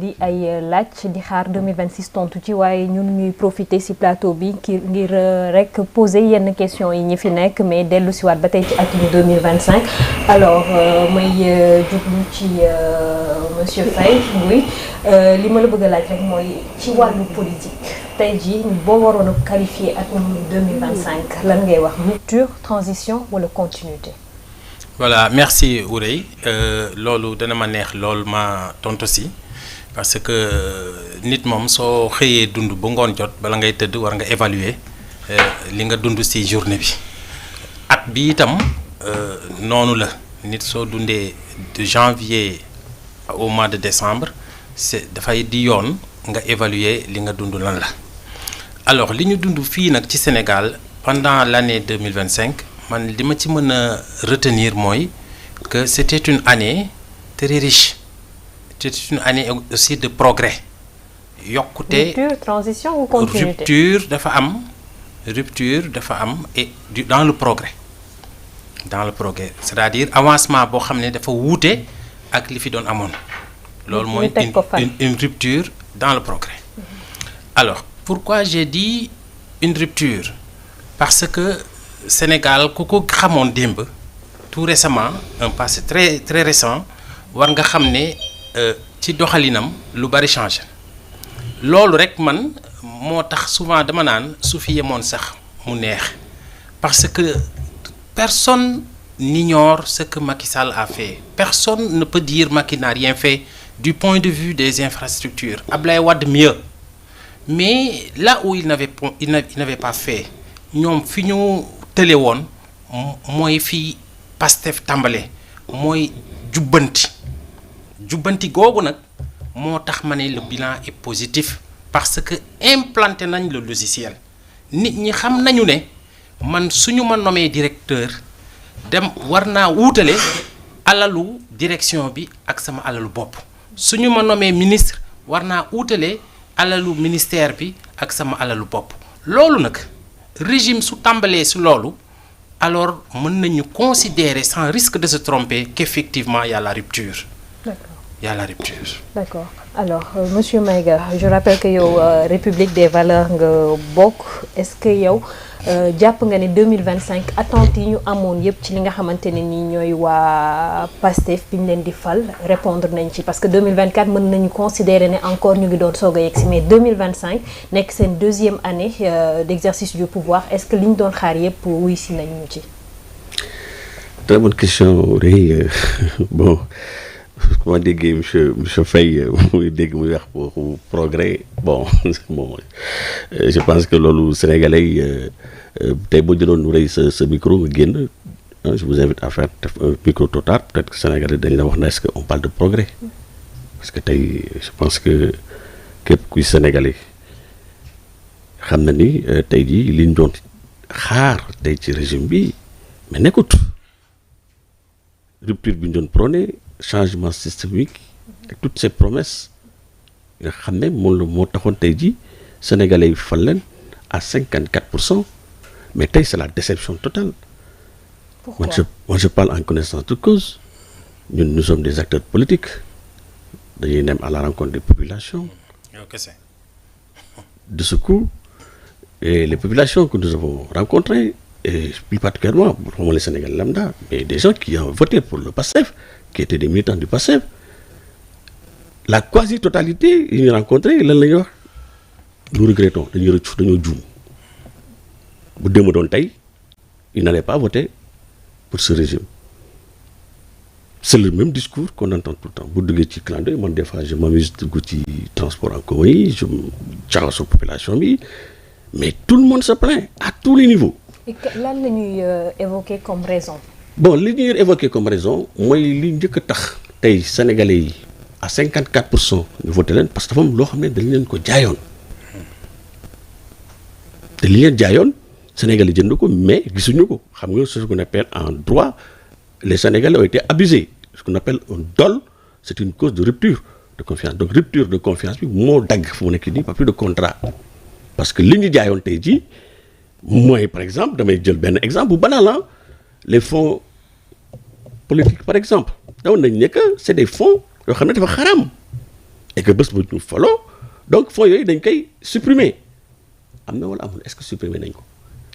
indi ay laaj di xaar 2026 tontu ci waaye ñun ñuy profiter ci plateau bi ngir rek poser yenn questions yi ñi fi nekk mais dellu si waat ba tey ci atum 2025 alors may jublu ci monsieur Faye oui li ma la bëgg a laaj rek mooy ci wàllu politique tey jii boo waroon a qualifier atum 2025 lan ngay wax rupture transition wala continuité. Voilà, merci Ourey. Loolu dana ma neex lool ma tontu si parce que nit moom soo xëyee dund ba ngoon jot bala ngay tëdd war nga évaluer li nga dund si journée bi at bi itam noonu la nit soo dundee de janvier au mois de décembre dafay di yoon nga évaluer li nga dund lan la. Alors li ñu dund fii nag ci Sénégal pendant l'année 2025 man li ma ci mën a retenir mooy que c'était une année très riche c'était une année aussi de progrès yokkute rupture transition ou continuité rupture dafa am et dans le progrès c'est-à-dire avancement boo xam ne dafa wuute ak li fi doon amoon loolu mooy une rupture dans le progrès. Alors pourquoi j'ai dit une rupture parce que Sénégal ku ko xamoon démb tout récemment un passé très très récent war nga xam ne ci doxalinam lu bari changé loolu rek man moo tax souvent dama naan su fi yemoon sax mu neex parce que personne n'ignore ce que Macky Sall a fait personne ne peut dire Macky n'a rien fait du point de vue des infrastructures Ablaye Wade mieux mais là où il n'avait pas fait ñoom fi ñu tële woon mooy fii Pastef tàmbale mooy jubbanti googu nag moo tax ma ne le bilan est positif parce que implanté nañ le logiciel nit ñi xam nañu ne man suñu ma nommé directeur dem war naa wuutale alalu direction bi ak sama alalu bopp suñu ma nommé ministre war naa wuutale alalu ministère bi ak sama alalu bopp loolu nag régime su tàmbalee si loolu alors mën nañu considérer sans risque de se tromper qu'effectivement il y a la rupture. D'accord. Il y a la rupture. D'accord. Alors monsieur Maïga je rappelle que yow République des valeurs nga bokk est-ce que yow jàpp nga ne 2025 attentes yi ñu amoon yëpp ci li nga xamante ne ni ñooy waa Pastef bi ñu leen di fal répondre nañ ci parce que 2024 mën nañu considérer ne encore ñu ngi doon soog a yegg si mais 2025 nekk seen deuxième année d'exercice du pouvoir est-ce que li ñu doon xaar yëpp wuy si nañ ñu ci. Très bonne question Rey bon. Comment déggee monsieur Faye muy dégg muy wax waxu progrès bon je pense que loolu sénégalais yi tey boo jëloon Rey sa micro nga génn je vous invite à faire un micro total peut-être que sénégalais dañ la wax na est-ce que on parle de progrès parce que tey je pense que képp kuy sénégalais xam na ni tey jii liñ doon xaar tey ci régime bi mais nekkut rupture bi ñu doon prôné changement systémique ak toutes ces promesses nga xam ne moo taxoon tey jii sénégalais yi fal leen à 54% mais tey c'est la déception totale. Pourquoi? Moi je parle en connaissance de cause ñun nous sommes des acteurs politiques dañuy dem à la rencontre des populations. De ce coup et les populations que nous avons rencontrées et plus particulièrement pour les Sénégalais lambda mais des gens qui ont voté pour le PASTEF qui étaient des militants du PASTEF la quasi-totalité yi ñu rencontré lan la ñuy wax nous regrettons dañuy rëccu dañoo juum bu démb doon tey ils n'allaient pas voter pour ce régime c'est le même discours qu'on entend tout le temps bu duggee ci clando man des fois je m'amuse dugg ci transport en commun yi je jaxasoo population bi mais tout le monde se plaint à tous les niveaux. Et lan la ñuy évoquer comme raison. Bon li ñuy évoquer comme raison mooy li njëkk a tax tey sénégalais yi à 54% ñu voté leen parce que dafa am loo xam ne dañ leen ko jaayoon te li leen jaayoon sénégalais jënd ko mais gisuñu ko xam nga ce qu'on appelle en droit les sénégalais ont été abusés ce qu'on appelle un dol c'est une cause de rupture de confiance donc rupture de confiance bi moo dagg fu mu nekk nii pas plus de contrat parce que li ñu jaayoon tey jii mooy par exemple damay jël benn exemple bu banal les fonds politiques par exemple dawoon nañ ne que c'est des fonds yoo xam ne dafa xaram et que bés bu ñu faloo donc fonds yooyu dañ koy supprimer am na wala amul est-ce que supprimer nañ ko.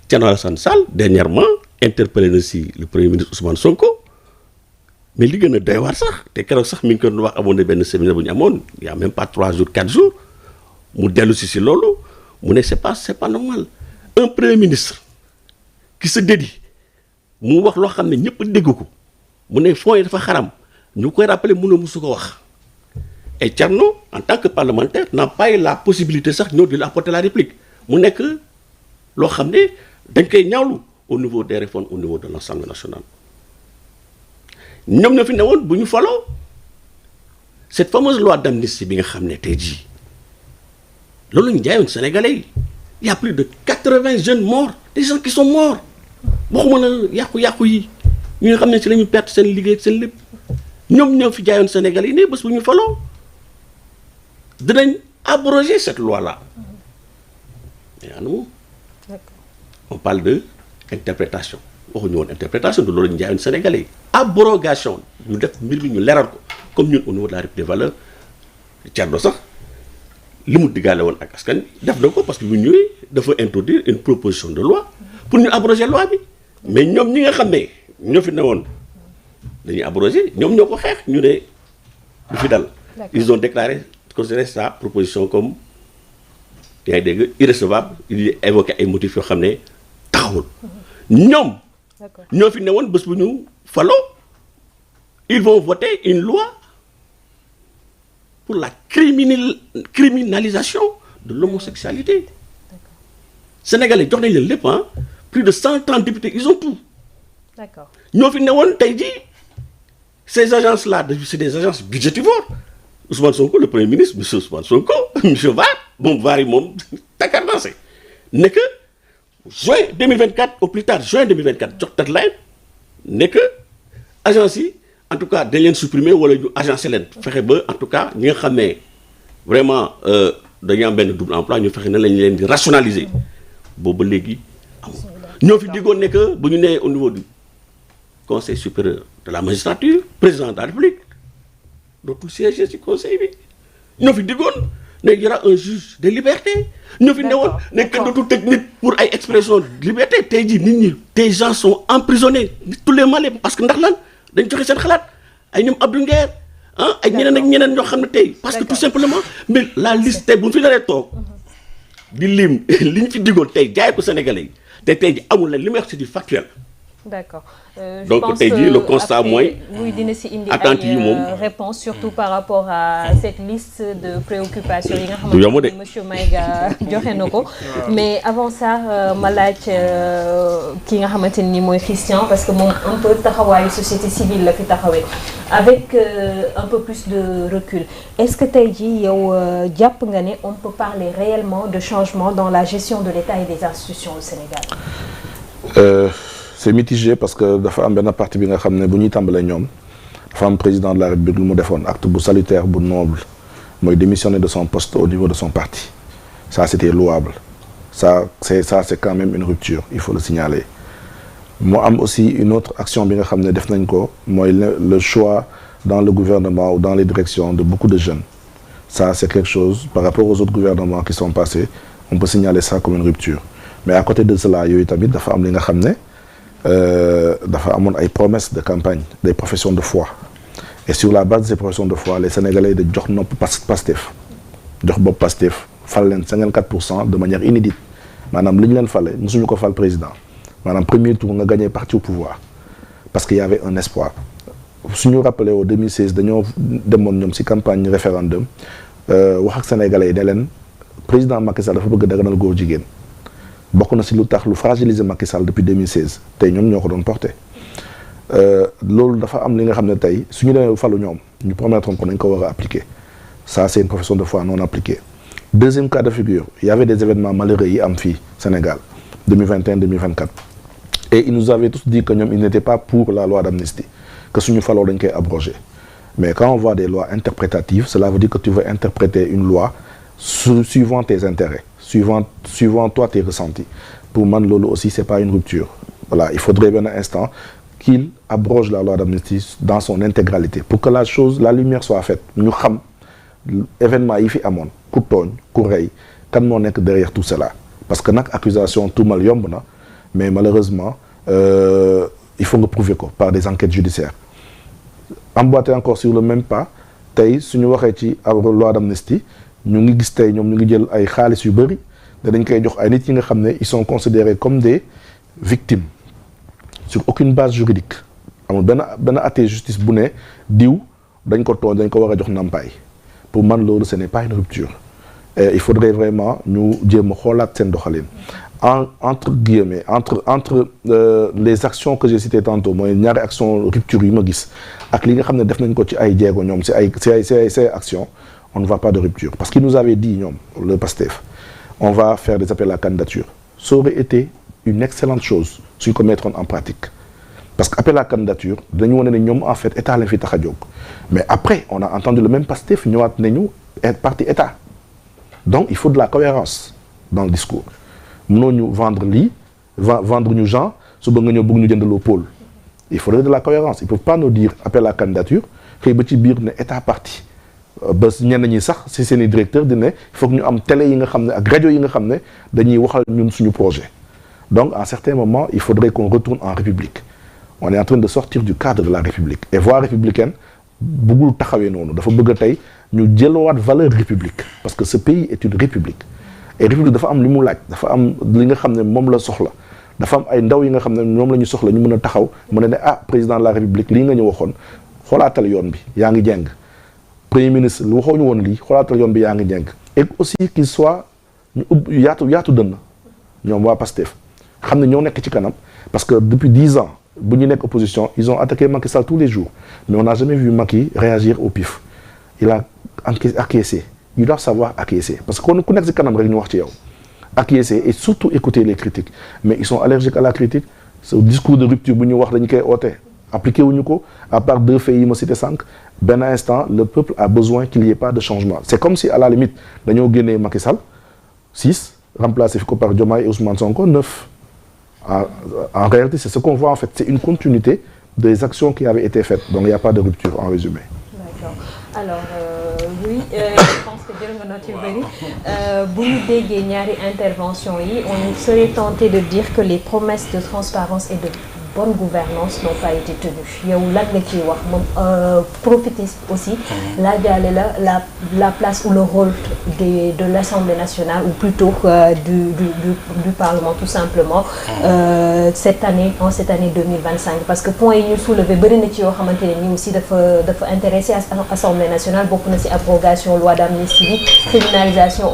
Thierno Alassane Sall dernièrement interpellé na si le premier ministre Ousmane Sonko mais li gën a doy waar sax te keroog sax mi ngi ko doon wax amoon na benn séminaire bu ñu amoon il y a même pas 3 jours 4 jours mu dellu si loolu mu ne c'est pas normal un premier ministre qui se dédie mu wax loo xam ne ñëpp dégg ko mu ne fonds yi dafa xaram ñu koy rappeler mun a musu ko wax et Thierno en tant que parlementaire n'a pas eu la possibilité sax ñëw di la apporter la réplique mu nekk loo xam ne dañ koy ñaawlu au niveau des réformes au niveau de l'Assemblée nationale ñoom ñoo fi ne woon bu ñu faloo cette fameuse loi d'amnistie bi nga xam ne tey jii loolu ñu jaayoon Sénégalais yi il y a plus de 80 jeunes morts des gens qui sont morts waxuma la yàqu-yàqu yi ñi nga xam ne ci la ñu perte seen liggéey ak seen lépp ñoom ñoo fi jaayoon Sénégalais yi ne bés bu ñu faloo dinañ abroger cette loi là mais anamu on parle de interprétation waxuñu woon interprétation de loolu ñu jaayoon Sénégalais yi abrogation ñu def mbir mi ñu leeral ko comme ñun au niveau de la République des valeurs Thierno sax li mu diggaale woon ak askan def na ko parce que bu ñëwee dafa introduire une proposition de loi pour ñu abroger loi bi mais ñoom ñi nga xam ne ñoo fi ne woon dañuy abroger ñoom ñoo ko xeex ñu ne du fi dal ils ont considéré sa proposition comme yaa ngi dégg irrecevable il évoqué ay motifs yoo xam ne taxawul ñoom ñoo fi ne woon bés bu ñu faloo ils vont voter une loi pour la criminalisation de l'homosexualité. Sénégalais jox nañ leen lépp plus de 130 députés ils ont tout. D'accord. ñoo fi ne woon tey jii ces agences là c'est des agences budgétivores Ousmane Sonko le premier ministre monsieur Ousmane Sonko monsieur VAR moom VAR yi moom takarnaase ne que juin 2024 au plus tard juin 2024 jox deadline ne que agence yi en tout cas dañ leen supprimer wala ñu agencé leen fexe ba en tout cas ñi nga xam ne vraiment dañu am benn double emploi ñu fexe na lañ leen di rationaliser boobu ba léegi amul ñoo fi diggoon ne que bu ñu nee au niveau du conseil supérieur de la magistrature président de la République dootul siéger ci conseil bi ñoo fi diggoon ne y aura un juge de liberté ñoo fi newoon ne que dootul tëj nit pour ay expression de liberté tey jii nit ñi des gens sont emprisonnés tous les Maliens parce que ndax lan dañ joxe seen xalaat ay ñoom Abdou Nguer ay ñeneen ak ñeneen ñoo xam ne tey parce que tout simplement mais la liste tey bu ñu fi naree toog di lim li ñu fi diggoon tey jaay ko Sénégalais yi te tey ji amul leen li may wax c'est du factuel. D'accord. Donc tey jii le constat mooy oui dina si indi attentes yi moom réponse surtout par rapport à cette liste de préoccupations yi nga xamante ne monsieur Maïga joxe na ko mais avant ça ma laaj ki nga xamante ni mooy Christian parce que moom un peu taxawaayu société civile la fi taxawee avec un peu plus de recul est-ce que tey jii yow jàpp nga ne on peut parler réellement de changement dans la gestion de l'État et des institutions au Sénégal. C'est mitigé parce que dafa am benn parti bi nga xam ne bu ñuy tàmbalee ñoom dafa am président de la République lu mu defoon acte bu salutaire bu noble mooy démissionner de son poste au niveau de son parti ça c'était louable ça c'est quand même une rupture il faut le signaler mu am aussi une autre action bi nga xam ne def nañ ko mooy le choix dans le gouvernement ou dans les directions de beaucoup de jeunes ça c'est quelque chose par rapport aux autres gouvernements qui sont passés on peut signaler ça comme une rupture mais à côté de cela yooyu tamit dafa am li nga xam ne dafa amoon ay promesses de campagne des professions de foi et sur la base de ces professions de foi les Sénégalais de jox nopp Pastef jox bopp Pastef fal leen 54% de manière inédite maanaam li ñu leen fale mosuñu ko fal président maanaam premier tour nga gagné parti au pouvoir parce qu'il y avait un espoir suñu rappelé au 2016 dañoo demoon ñoom ci campagne référendum wax ak Sénégalais yi ne leen président Macky Sall dafa bëgg daganal góor jigéen bokk na ci lu tax lu fragiliser Macky Sall depuis 2016 tey ñoom ñoo ko doon porté loolu dafa am li nga xam ne tey suñu demee falu ñoom ñu promettre ko nañ ko war a appliquer ça c'est une profession de foi non appliquée. Deuxième cas de figure il y avait des événements malheureux yi am fii Sénégal 2021-2024 et ils nous avaient tous dit que ñoom ils n'étaient pas pour la loi d'amnistie que suñu faloo dañ koy abroger mais quand on voit des lois interprétatives cela veut dire que tu veux interpréter une loi suivant tes intérêts suivant toi tes ressentis pour man loolu aussi c'est pas une rupture voilà il faudrait benn instant qu'il abroge la loi d'amnistie dans son intégralité pour que la lumière soit faite ñu xam événement yi fi amoon ku tooñ ku rey kan moo nekk derrière tout cela parce que nag accusation tuumal yomb na mais malheureusement il faut nga prouver ko par des enquêtes judiciaires emboîté encore sur le même pas tey suñu waxee ci loi d'amnistie ñu ngi gis tey ñoom ñu ngi jël ay xaalis yu bëri dañ koy jox ay nit yi nga xam ne ils sont considérés comme des victimes sur aucune base juridique amul benn atte justice bu ne diw dañ ko tooñ dañ ko war a jox ndàmpaay pour man loolu ce n'est pas une rupture et il faudrait vraiment ñu jéem a xoolaat seen doxalin entre guillemets entre les actions que j'ai citées tantôt mooy ñaari action rupture yi ma gis ak li nga xam ne def nañ ko ci ay jéego ñoom ci ay actions on ne voit pas de rupture parce qu'ils nous avaient dit ñoom le PASTEF on va faire des appels à candidature ça aurait été une excellente chose suñ ko mettre en pratique parce que appel à candidature dañu wane ne ñoom en fait état lañ fi tax a jóg mais après on a entendu le même PASTEF ñëwaat nañu parti état donc il faut de la cohérence dans le discours mënoo ñu vendre lii vendre ñu gens suba nga ñëw bëgg ñu jëndaloo pôle il faudrait de la cohérence ils peuvent pas nous dire appel à candidature xëy ba ci biir ne état parti ba ñenn ñi sax si seen i directeur di ne il faut que ñu am télé yi nga xam ne ak rajo yi nga xam ne dañuy waxal ñun suñu projet donc à un certain moment il faudrait qu'on retourne en république on est en train de sortir du cadre de la république et voie républicaine bëggul taxawee noonu dafa bëgg a tey ñu jëlowaat valeur république parce que ce pays est une république et république dafa am li mu laaj dafa am li nga xam ne moom la soxla dafa am ay ndaw yi nga xam ne ñoom la ñu soxla ñu mën a taxaw mën a ne ah président de la république lii nga ñu waxoon xoolaatal yoon bi yaa ngi jeng premier ministre lu waxoo ñu woon lii xoolaatal yoon bi yaa ngi jeng et aussi qu'il soit ñu yaatu dënn ñoom waa PASTEF xam ne ñoo nekk ci kanam parce que depuis 10 ans bu ñu nekk opposition ils ont attaqué Macky Sall tous les jours mais on n'a jamais vu Macky réagir au pif il a acquiescé il doit savoir acquiescer parce que ku nekk ci kanam rek ñu wax ci yow acquiescer et surtout écouter les critiques mais ils sont allergiques à la critique ce discours de rupture bu ñu wax dañu koy oote appliqué wuñu ko à part 2 faits yi ma cité sànq benn instant le peuple a besoin qu'il y ait pas de changement c'est comme si à la limite dañoo génnee Macky Sall 6 remplacé fi ko par Diomaye et Ousmane Sonko 9 en réalité c'est ce qu'on voit en fait c'est une continuité des actions qui avaient été faites donc il y a pas de rupture en résumé. D'accord. Alors oui je pense que jël nga note yu bëri bu ñu déggee ñaari intervention yi on serait tenté de dire que les promesses de transparence et de bonne gouvernance n'ont pas été tenues yow lan nga ciy wax moom profiter aussi laajaale la place ou le rôle de l'Assemblée nationale ou plutôt du Parlement tout simplement cette année 2025 parce que point yi ñu soulevé bëri na ci yoo xamante ne ni aussi dafa intéressé Assemblée nationale bokk na ci abrogation loi d'amnistie bi criminalisation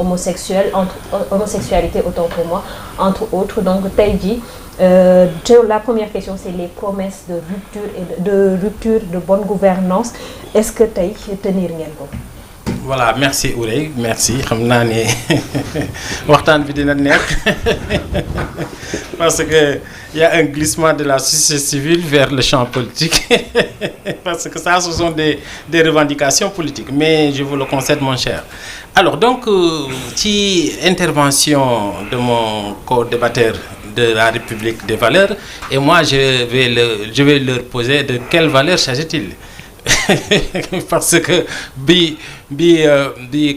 homosexualité autant pour moi entre autres donc tey jii la première question c'est les promesses de rupture de bonne gouvernance est-ce que tey tenir ngeen ko. voilà merci Ourey merci xam naa ne waxtaan bi dina neex parce que il y a un glissement de la société civile vers le champ politique parce que ça ce sont des revendications politiques mais je vous le concède mon cher. Alors donc ci intervention de mon co-débatteur de la République des valeurs et moi je vais leur poser de quelle valeur s'agit-il parce que bi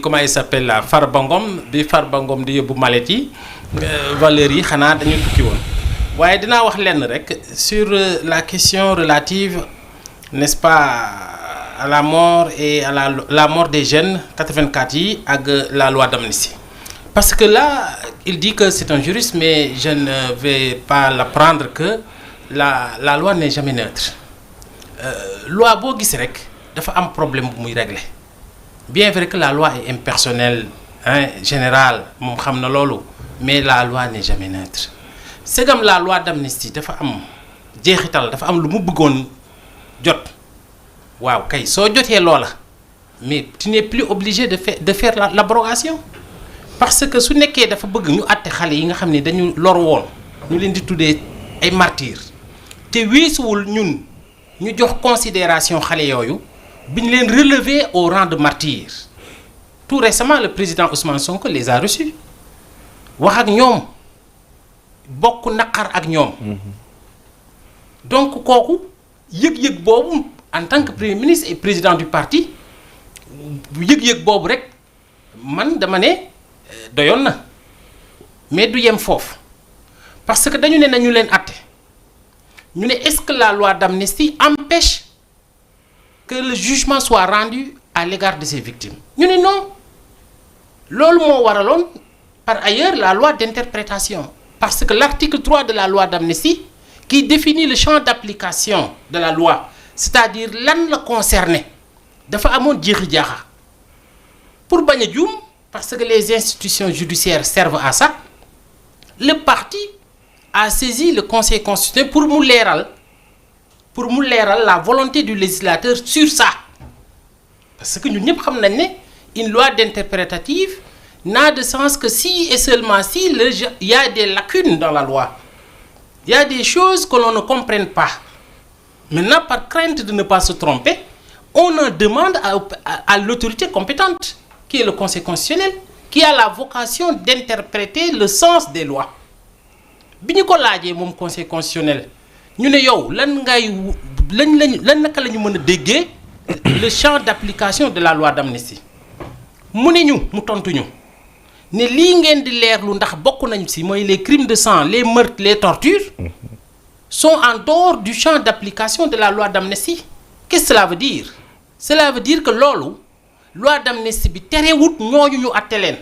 comment il s'appelle la Farba Ngom di yóbbu malet yi valeurs yi xanaa dañu tukki woon waaye dinaa wax lenn rek sur la question relative n'est-ce pas à la mort et à la mort des jeunes 84 yi ak la loi d'amnistie. Parce que là, il dit que c'est un juriste, mais je ne vais pas l'apprendre que la loi n'est jamais neutre. Loi boo gis rek dafa am problème bu muy régler. Bien vrai que la loi est impersonnelle, générale, moom xam na loolu, mais la loi n'est jamais neutre. C'est comme la loi d'amnistie dafa am jeexital, dafa am lu mu bëggoon jot. Waaw kay soo jotee loola, mais tu n'es plus obligé de faire l'abrogation. Parce que su nekkee dafa bëgg ñu àtte xale yi nga xam ne dañu lor woon ñu leen di tuddee ay martyrs te weesuwul ñun ñu jox considération xale yooyu bi ñu leen relever au rang de martyrs. Tout récemment le président Ousmane Sonko les a reçus wax ak ñoom bokk naqar ak ñoom. Donc kooku yëg-yëg boobu en tant que premier ministre et président du parti yëg-yëg boobu rek man dama ne doyoon na mais du yem foofu parce que dañu ne nañu leen àtte ñu ne est-ce que la loi d'amnistie empêche que le jugement soit rendu à l'égard de ces victimes ñu ne non loolu moo waraloon par ailleurs la loi d'interprétation parce que l'article 3 de la loi d'amnistie qui définit le champ d'application de la loi c'est-à-dire lan la concerné dafa amoon jeexi jaaxa pour bañ a juum parce que les institutions judiciaires servent à ça le parti a saisi le conseil constitutionnel pour mu leeral la volonté du législateur sur ça parce que ñun ñëpp xam nañ ne une loi d'interprétative n'a de sens que si et seulement si il y a des lacunes dans la loi il y a des choses que l'on ne comprenne pas maintenant par crainte de ne pas se tromper on en demande à l'autorité compétente qui est le conseil constitutionnel qui a la vocation d'interpréter le sens des lois bi ñu ko laajee moom conseil constitutionnel ñu ne yow lan naka la ñu mën a déggee le champ d'application de la loi d'amnistie mu tontu ñu ne lii ngeen di leerlu ndax bokk nañ ci mooy les crimes de sang les meurtres les tortures sont en dehors du champ d'application de la loi d'amnistie qu'est-ce que cela veut dire cela veut dire que loolu loi d'amnistie bi terewut ñooñu ñu àtte leen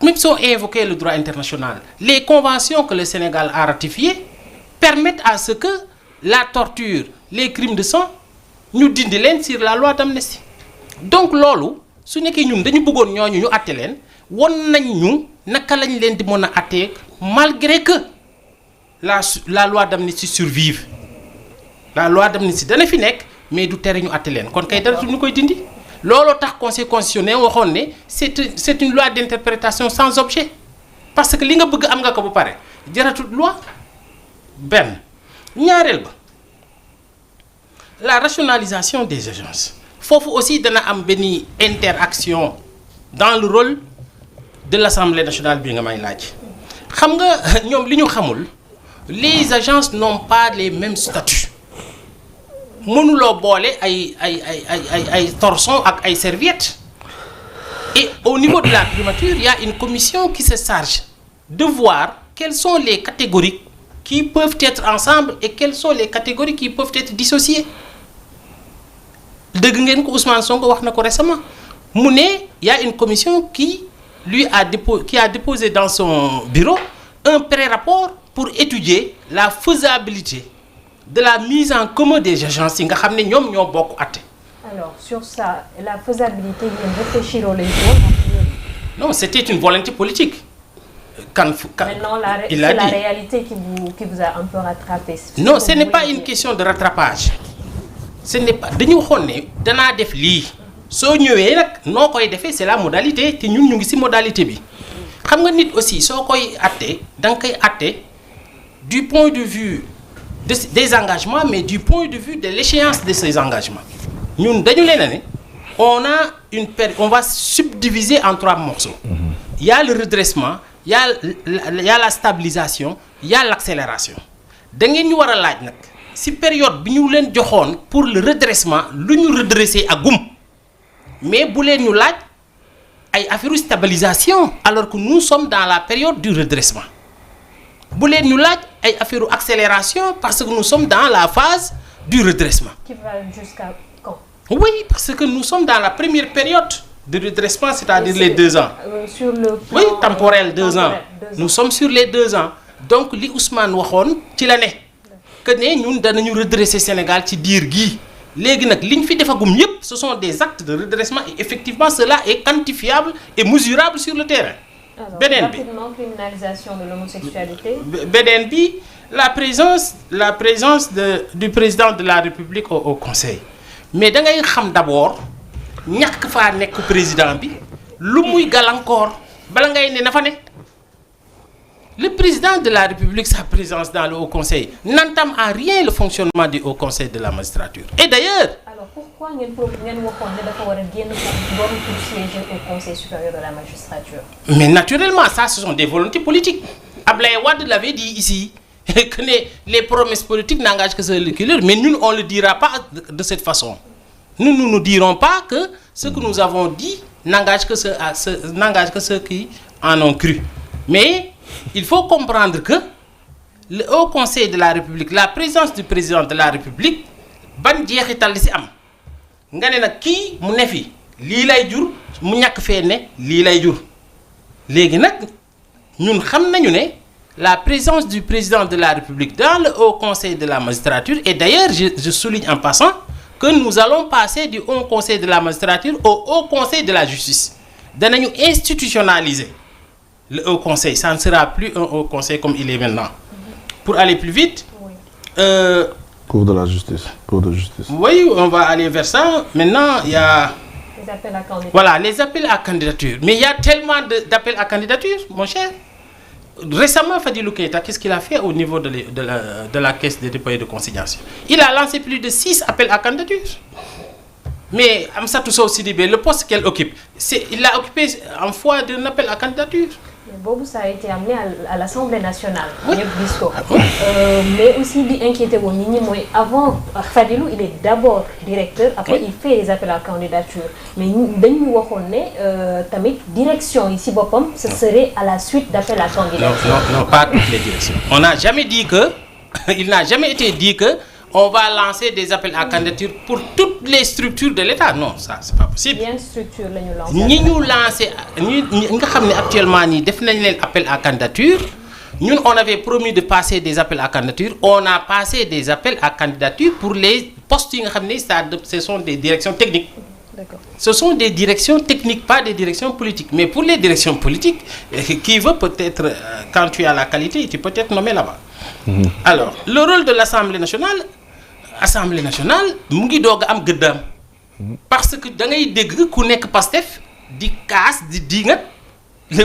même si on invoquait le droit international les conventions que le Sénégal a ratifiées permettent à ce que la torture les crimes de sang ñu dindi leen sur la loi d'amnistie donc loolu su nekkee ñun dañu bëggoon ñooñu ñu àtte leen won nañ ñu naka lañ leen di mën a àttee malgré que la loi d'amnistie survive la loi d'amnistie dana fi nekk mais du tere ñu àtte leen kon kay dara ñu koy dindi looloo tax conseil constitutionnel waxoon ne c'est une loi d'interprétation sans objet parce que li nga bëgg am nga ko ba pare jaratul loi benn ñaareel ba la rationalisation des agences foofu aussi dana am benn interaction dans le rôle de l'Assemblée nationale bi nga may laaj xam nga ñoom li ñu xamul les agences n'ont pas les mêmes statuts mënuloo boole ay torchons ak ay serviettes et au niveau de la primature il y a une commission qui se charge de voir quelles sont les catégories qui peuvent être ensemble et quelles sont les catégories qui peuvent être dissociées dëgg ngeen ko Ousmane Sonko wax na ko récemment mu ne il y a une commission qui a déposé dans son bureau un pré-rapport pour étudier la faisabilité de la mise en commun des agences yi nga xam ne ñoom ñoo bokk àtte. Alors sur ça la faisabilité ngeen réfléchir leen non c'était une volonté politique. Maintenant c'est la réalité qui vous a un peu rattrapé. Non ce n'est pas une question de rattrapage. ce n'est pas dañu waxoon ne danaa def lii soo ñëwee nag noo koy defee c'est la modalité te ñun ñu ngi ci modalité bi xam nga nit aussi soo koy àtte da nga koy àtte du point de vue des engagements mais du point de vue de l'échéance de ces engagements ñun dañu leen ne on va subdiviser en 3 morceaux. Il y a le redressement il y a la stabilisation il y a l'accélération da ngeen ñu war a laaj nag ci période bi ñu leen joxoon pour le redressement lu ñu redresser ak gum mais bu leen ñu laaj ay affaire stabilisation alors que nous sommes dans la période du redressement bu leen ñu laaj ay affaire accélération parce que nous sommes dans la phase du redressement. Qui va jusqu'à quand? Oui, parce que nous sommes dans la première période de redressement, c'est-à-dire les 2 ans. Sur le plan, oui, temporel, 2 ans. Nous sommes sur les 2 ans. Donc li Ousmane waxoon ci la ne que ne ñun danañu redresser Sénégal ci diir gii léegi nag li ñu fi defagum yépp ce sont des actes de redressement et effectivement cela est quantifiable et mesurable sur le terrain. beneen bi rapidement criminalisation de l'homosexualité. beneen bi la présence du président de la République au Conseil mais da ngay xam d'abord ñàkk faa nekk président bi lu muy gàllankoor bala ngay ne na fa ne. Le président de la République, sa présence dans le Haut Conseil, n'entame en rien le fonctionnement du Haut Conseil de la magistrature. Et d'ailleurs... Alors pourquoi ngeen waxoon ne dafa war a génn pour siéger au Conseil supérieur de la magistrature? Mais naturellement, ça ce sont des volontés politiques. Abdoulaye Wade l'avait dit ici, que les promesses politiques n'engagent que seul le leader, mais nous on ne le dira pas de cette façon. nous ne nous dirons pas que ce que nous avons dit n'engage que ceux qui en ont cru. Mais il faut comprendre que le Haut Conseil de la République, la présence du président de la République, ban jeexital li ci am nga ne nag kii mu ne fi lii lay jur mu ñàkk fee ne lii lay jur léegi nag ñun xam nañu ne la présence du président de la République dans le Haut Conseil de la magistrature, et d'ailleurs je souligne en passant que nous allons passer du Haut Conseil de la magistrature au Haut Conseil de la justice. Danañu institutionnaliser le Haut Conseil, ça ne sera plus un Haut Conseil comme il est maintenant. Pour aller plus vite, Cour de la justice, Cour de justice. Oui, on va aller vers ça. Maintenant, il y a les appels à candidature. Voilà, les appels à candidature. Mais il y a tellement d'appels à candidature, mon cher. Récemment, Fadilou Keïta, qu'est-ce qu'il a fait au niveau de la caisse des dépôts et de consignation? Il a lancé plus de 6 appels à candidature. Mais Amsatou Sow Sidibé, le poste qu'elle occupe, il l'a occupé en foi d'un appel à candidature. Mais Bobo, ça a été amené à l'Assemblée nationale. Oui. Mais aussi d'inquiéter au Nini, avant, Fadilou, il est d'abord directeur, après il fait les appels à candidature. Mais nous avons tamit direction ici, Bopom, ce serait à la suite d'appels à candidature. Non, pas toutes les directions. On n'a jamais dit que, il n'a jamais été dit que on va lancer des appels à candidature pour toutes les structures de l'État. Non, ça, c'est pas possible. Bien structure, là, nous lancer. Nous avons actuellement des appels à candidature. Nous, on avait promis de passer des appels à candidature. On a passé des appels à candidature pour les postes. Ce sont des directions techniques. D'accord. Ce sont des directions techniques, pas des directions politiques. Mais pour les directions politiques, qui veut peut-être, quand tu as la qualité, tu peux être nommé là-bas. Alors, le rôle de l'Assemblée nationale, mu ngi doog am gëddaam parce que da ngay dégg ku nekk Pastef di kaas di dingat le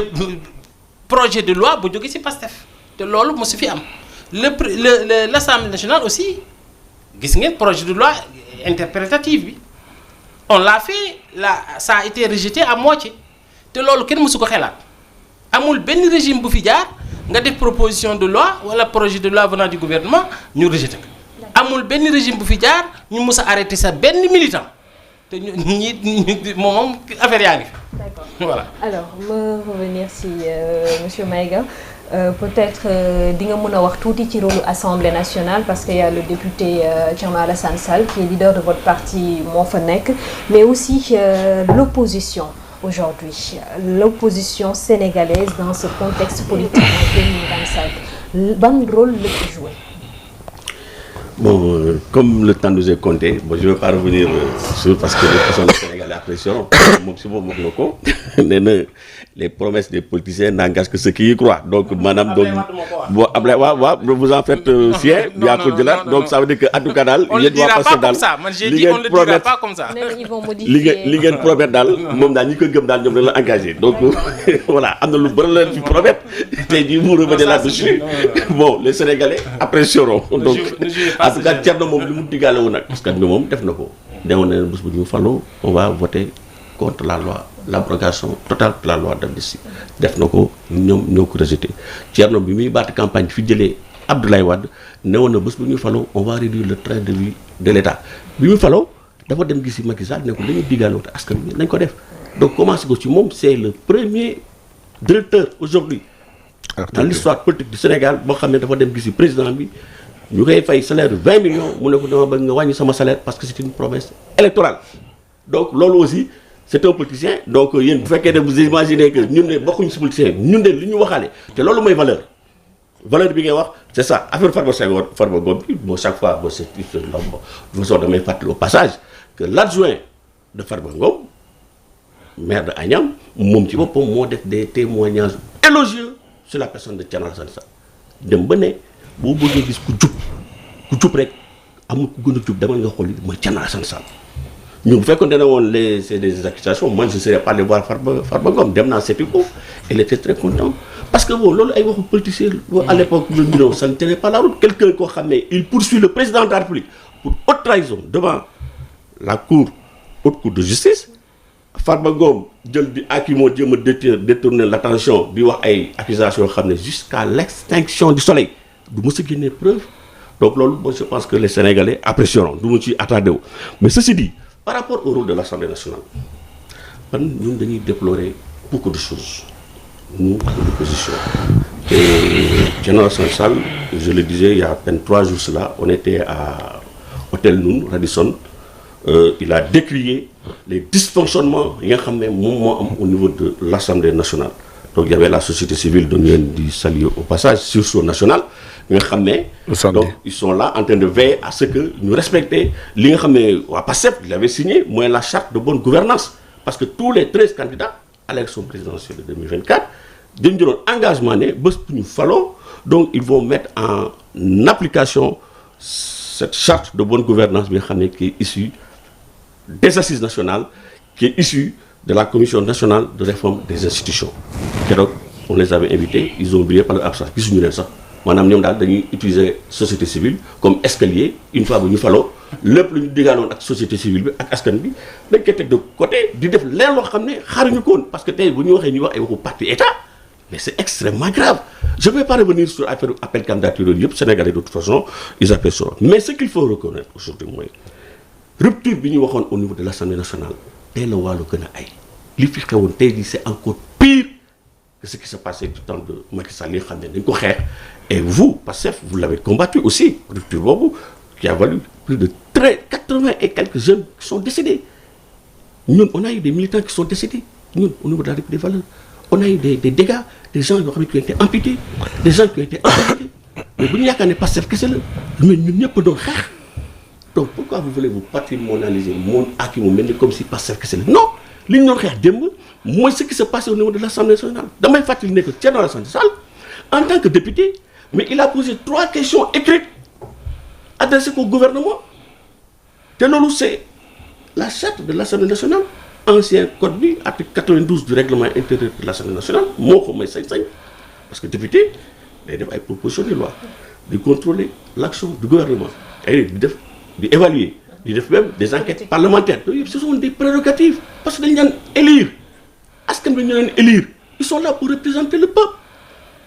projet de loi bu jóge ci Pastef te loolu moo su fi am l'Assemblée nationale aussi gis ngeen projet de loi interprétative bi on l'a fait ça a été rejeté à moitié te loolu kenn mësu ko xelaat amul benn régime bu fi jaar nga def proposition de loi wala projet de loi venant du gouvernement ñu rejeté ko amul benn régime bu fi jaar ñu mus a arrêté sa benn militant te moom affaire yaa ngi fi. D'accord. Voilà. Alors me revenir si monsieur Maïga peut-être di nga mën a wax tuuti ci rôle Assemblée nationale parce qu'il y a le député Thierno Alassane Sall qui est leader de votre parti moo fa nekk mais aussi l'opposition aujourd'hui l'opposition sénégalaise dans ce contexte politique en 2025 ban rôle la ci jouer? Bon, comme le temps nous est compté, bon, je ne vais pas revenir sur parce que les personnes sénégalaises apprécieront. Les promesses des politiciens n'engagent que ceux qui y croient. Donc, madame, donc, bon, vous en faites sien, bien que donc ça veut dire que à tout canal, il ne dira pas comme ça. J'ai dit on ne le dira pas comme ça. Ils vont modifier. L'ingen promet dal, mom dal, ni que gëm dal, ñom la engagé. Donc, voilà, amna lu bari la fi promettre. Tay di vous revenez là-dessus. Bon, les Sénégalais apprécieront. Donc, en tout cas, Thierno moom li mu diggaale woon nag parce que moom def na ko newoon na bés bu ñu faloo on va voter contre la loi l'abrogation totale de la loi d'amnistie def na ko ñoom ñoo ko rejeté Thierno bi muy baat campagne fi jëlee Abdoulaye Wade newoon na bés bu ñu faloo on va réduire le train de vie de l'État bi muy faloo dafa dem gisi Macky Sall ne ko dañuy diggaale woon askan wi nañ ko def donc commencé ko ci moom c'est le premier directeur aujourd'hui dans l'histoire politique du Sénégal boo xam ne dafa dem gisi président bi ñu koy fay salaire 20 millions mu ne ko dama bëgg nga wàññi sama salaire parce que c'est une promesse électorale donc loolu aussi c'est un politicien donc yéen bu fekkee ne vous imaginez que ñun ne bokkuñu si politicien ñun de li ñu waxaale te loolu mooy valeur bi ngay wax c'est ça affaire Farba Ngom bi bon chaque fois ba c'est de toute façon damay fàttali au passage que l'adjoint de Farba Ngom maire de Agnam moom ci boppam moo def des témoignages élogieux sur la personne de Thierno Alassane Sall dem ba ne boo bëggee gis ku jub rek amul ku gën a jub demal nga xool mooy Thierno Alassane Sall ñu bu fekkoon dana woon c'est des accusations moi je ne serais pas allé voir Farba Ngom dem naa seeti ko il était très content parce que bon loolu ay waxu politicien à l'époque non ça ne tenait pas la route quelqu'un koo xam ne il poursuit le président de la République pour haute trahison devant la haute cour de justice Farba Ngom jël di aki moo jéem a détourner l'attention di wax ay accusations yoo xam ne jusqu'à l'extinction du soleil du mës a génne preuve donc loolu bon je pense que les Sénégalais apprécieront du ma ci attardé wu mais ceci dit Par rapport au rôle de l'Assemblée nationale, nous devons déplorer beaucoup de choses, nous, de l'opposition. Et General Sansal, je le disais il y a à peine 3 jours cela, on était à Hôtel Noun, Radisson, il a décrié les dysfonctionnements au niveau de l'Assemblée nationale. Donc il y avait la société civile dont nous dit saluer au passage, sursaut national. Donc ils sont là en train de veiller à ce que nous respections il avait signé la charte de bonne gouvernance. Parce que tous les 13 candidats à l'élection présidentielle de 2024, ils ont un engagement, donc ils vont mettre en application cette charte de bonne gouvernance qui est issue des assises nationales, qui est issue de la Commission nationale de réforme des institutions. Et donc, on les avait invités, ils ont oublié par leur absence. Madame, nous avons utilisé la société civile comme escalier, une fois que nous faisons le plus de la société civile, avec nous de côté, parce que nous avons un parti État, mais c'est extrêmement grave. Je ne vais pas revenir sur l'appel candidature au Sénégalais de toute façon, ils appellent ça. Mais ce qu'il faut reconnaître aujourd'hui, rupture au niveau de l'Assemblée nationale, c'est encore pire que ce qui s'est passé du temps de Macky Sall. Et vous, Pastef, vous l'avez combattu aussi, rupture Bobo, qui a valu plus de 80 et quelques jeunes qui sont décédés. Nous, on a eu des militants qui sont décédés, nous, au niveau de la République des valeurs. On a eu des dégâts, des gens qui ont été amputés, des gens qui ont été amputés. Mais vous n'y a qu'à ne pas se faire, mais nous n'y pas de faire. Donc pourquoi vous voulez vous patrimonialiser mon acquis comme si pas se faire? Non, l'union moi ce qui se passe au niveau de l'Assemblée nationale. Dans mes fatigues, que tiens dans l'Assemblée nationale, en tant que député, mais il a posé 3 questions écrites adressées au gouvernement. C'est la charte de l'Assemblée nationale, ancien code B, article 92 du règlement intérieur de l'Assemblée nationale, parce que député, il y a une proposition de loi de contrôler l'action du gouvernement et d'évaluer, même des enquêtes parlementaires. Ce sont des prérogatives, parce que nous élire. Est-ce que nous élire? Ils sont là pour représenter le peuple.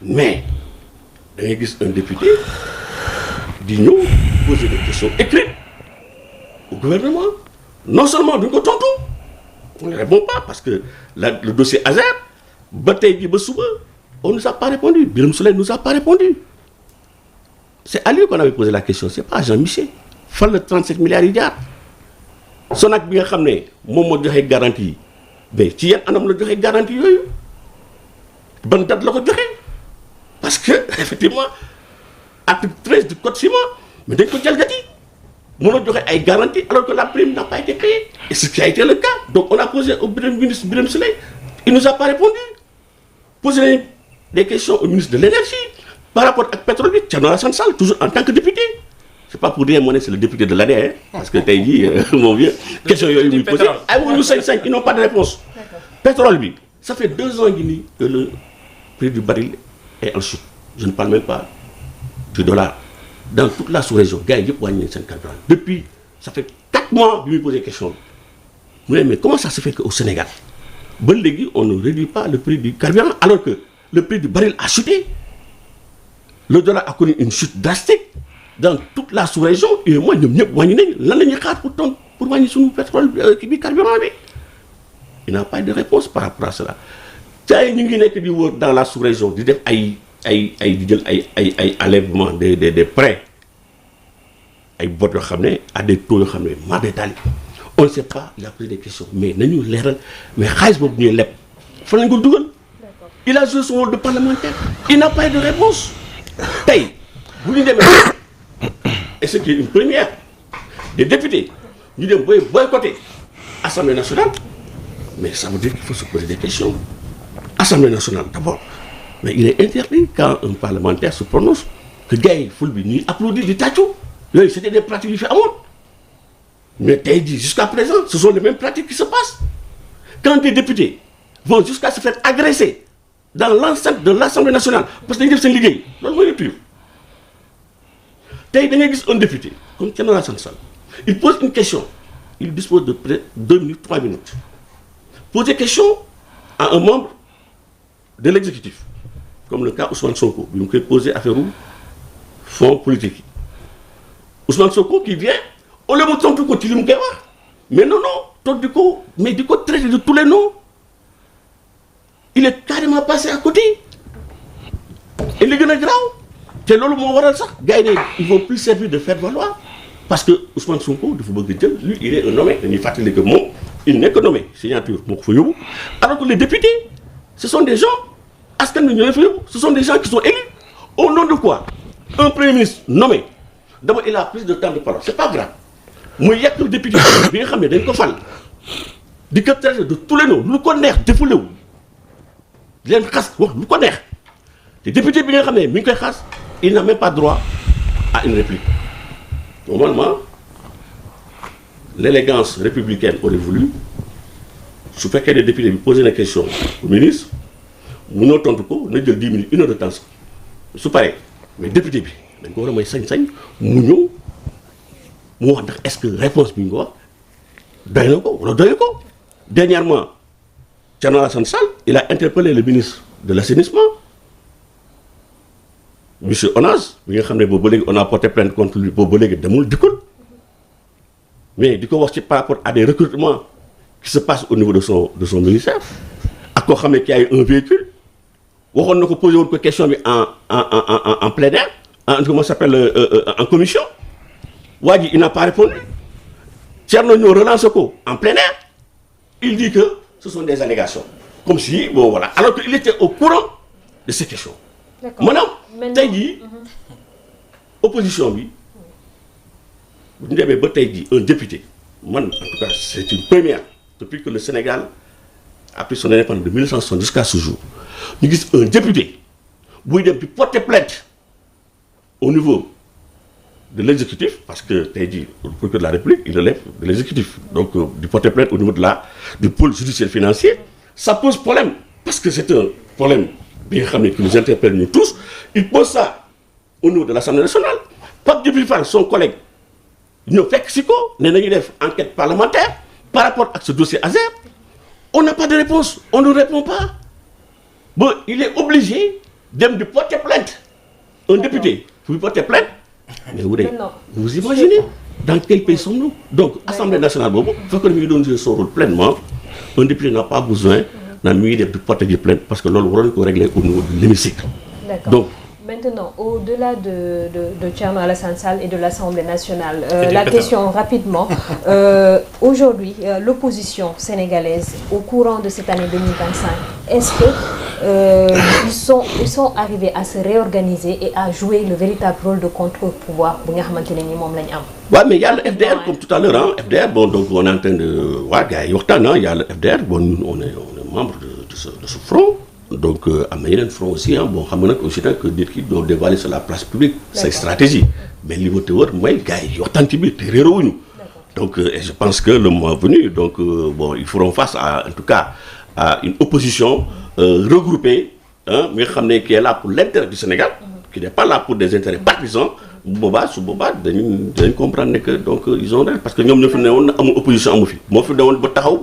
Mais, il y a un député qui nous poser des questions écrites au gouvernement. Non seulement nous comptons tout, on ne répond pas parce que le dossier Azer, on ne nous a pas répondu. Birame Souleye ne nous a pas répondu. C'est à lui qu'on avait posé la question, c'est pas à Jean-Michel. Il faut le 37 milliards de dollars. Son acte bien ramené, moi je garantie. Mais si y a un homme qui garantie, bonne date le parce que, effectivement, article 13 du code civil, mais dès que tu as dit, on a garantie alors que la prime n'a pas été payée. Et c'est ce qui a été le cas. Donc on a posé au ministre Birame Souleye, il ne nous a pas répondu. Posé des questions au ministre de l'énergie par rapport à pétrole, General Sansal, toujours en tant que député. C'est pas pour dire que c'est le député de l'année, hein, parce que tu as dit, mon vieux, question qu'ils ont posée. Ah oui, nous 5, ils n'ont pas de réponse. Pétrole, lui, ça fait 2 ans et demi que le prix du baril est en chute. Je ne parle même pas du dollar. Dans toute la sous-région, depuis, ça fait 4 mois qu'il me pose des questions. Mais comment ça se fait qu'au Sénégal, on ne réduit pas le prix du carburant alors que le prix du baril a chuté? Le dollar a connu une chute drastique dans toute la sous-région. Et moi, je ne sais pas pour gagner son pétrole qui est carburant. Il n'a pas de réponse par rapport à cela. Dans la sous-région, il y a enlèvement des prêts à des taux mal détaillés. On ne sait pas, il a posé des questions. Mais nous, mais il a joué son rôle de parlementaire. Il n'a pas eu de réponse. Et ce qui est une première des députés, nous devons boycotter l'Assemblée nationale. Mais ça veut dire qu'il faut se poser des questions. Assemblée nationale, d'abord. Mais il est interdit quand un parlementaire se prononce que Gaï Fulbini applaudit du tachou. C'était des pratiques différentes. Mais jusqu'à présent, ce sont les mêmes pratiques qui se passent. Quand des députés vont jusqu'à se faire agresser dans l'enceinte de l'Assemblée nationale, parce qu'ils sont ligués, un député, comme General Sansal, il pose une question, il dispose de près 2 minutes, 3 minutes. Poser question à un membre de l'exécutif, comme le cas Ousmane Sonko, il peut poser affaire au fonds politique. Ousmane Sonko qui vient, on le montre tout continue. mais non toog di ko mais di ko traiter de tous les noms il est carrément passé à côté et li gën a garaaw te loolu moo waral sax gars yi ne ils vont plus servir de faire valoir parce que Ousmane Sonko dafa bëgg jël lui il est un nommé dañuy fàttali que moom il n'est que nommé signature moo ko fa yóbbu alors que les députés ce sont des gens askan wi ñoo leen fa yóbbu ce sont des gens qui sont élus au nom de quoi un premier ministre nommé d'abord il a plus de temps de parole c'est pas grave muy yàq député bi nga xam ne dañ ko fal di ko traiter de tous les noms lu ko neex defulewu di leen xas wax lu ko neex te député bi nga xam ne mi ngi koy xas il n'a même pas droit à une réplique normalement l'élégance républicaine aurait voulu su fekkee ne député bi posé na question au ministre munoo tontu ko na jël 10 minutes 1 heure de temps su paree mais député bi dañ ko war a may sañ-sañ mu ñëw mu wax ndax est-ce que réponse bi ñu ko wax doy na ko wala doy ko dernièrement Thierno Alassane Sall il a interpellé le ministre de l'assainissement monsieur Onaz bi nga xam ne boobu ba léegi on a porté plainte contre lui boobu ba léegi demul dikkul mais di ko wax ci par rapport à des recrutements qui se passent au niveau de son ministère ak koo xam ne qui a eu un véhicule waxoon na ko posé woon ko question bi en plein air comment ça s'appelle en commission waa ji il n'a pas répondu Thierno ñoo relancé ko en plein air il dit que ce sont des allégations comme si bon voilà alors qu'il était au courant de ces questions maanaam tey jii opposition bi bu ñu demee ba tey jii un député man en tout cas c'est une première depuis que le Sénégal a pris son indépendance de 1960 jusqu'à ce jour ñu gis un député buy dem di porter plainte au niveau de l'exécutif parce que tey jii le procureur de la République il relève de l'exécutif donc di porter plainte au niveau du pôle judiciaire financier ça pose problème parce que c'est un problème bi nga xam ne qui nous interpelle nous tous il pose ça au niveau de l'Assemblée nationale Pape Djibril Fall son collègue ñoo fekk si ko ne nañu def enquête parlementaire par rapport ak ce dossier Azer on n'a pas de réponse on ne répond pas bon il est obligé dem di porter plainte un député pour porter plainte mais vous imaginez dans quel pays sommes-nous donc Assemblée nationale boobu fekk na mi ngi doon jouer son rôle pleinement un député n'a pas besoin naan mi ngi def di porter des plaintes parce que loolu waroon ko régler au niveau de l'hémicycle donc maintenant, au-delà de Thierno Alassane Sall et de l'Assemblée nationale, la question rapidement, aujourd'hui, l'opposition sénégalaise, au courant de cette année 2025, est-ce que ils sont arrivés à se réorganiser et à jouer le véritable rôle de contre-pouvoir bu nga xamante ne ni moom lañ am? Ouais, mais il y a le FDR comme tout à l'heure, hein, FDR, bon, donc on est en train de... Ouais, gars, il y a le FDR, bon, nous, on est membre de ce front. Donc am na yeneen front aussi ah bon xam nga nag aussi nag nit ki doo dévoiler sur la place publique c'est stratégie mais li ma te wër mooy gars yi waxtaan ci biir te réeroowuñu donc et je pense que le moment venu donc bon ils feront face à en tout cas à une opposition regroupée ah mi nga xam ne qui est là pour l'intérêt du Sénégal qui n'est pas là pour des intérêts partisans bu boobaa su boobaa dañ comprendre ne que donc ils ont parce que ñoom ñoo fi ne woon amul opposition amu fi moo fi ne woon ba taxaw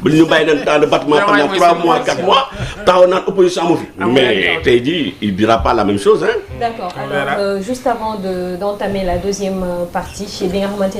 ba ñu bàyyi leen temps de battement pendant 3 mois 4 mois taxaw naan opposition amu fi mais tey jii il dira pas la même chose hein. D'accord alors juste avant d'entamer la deuxième partie bi nga xamante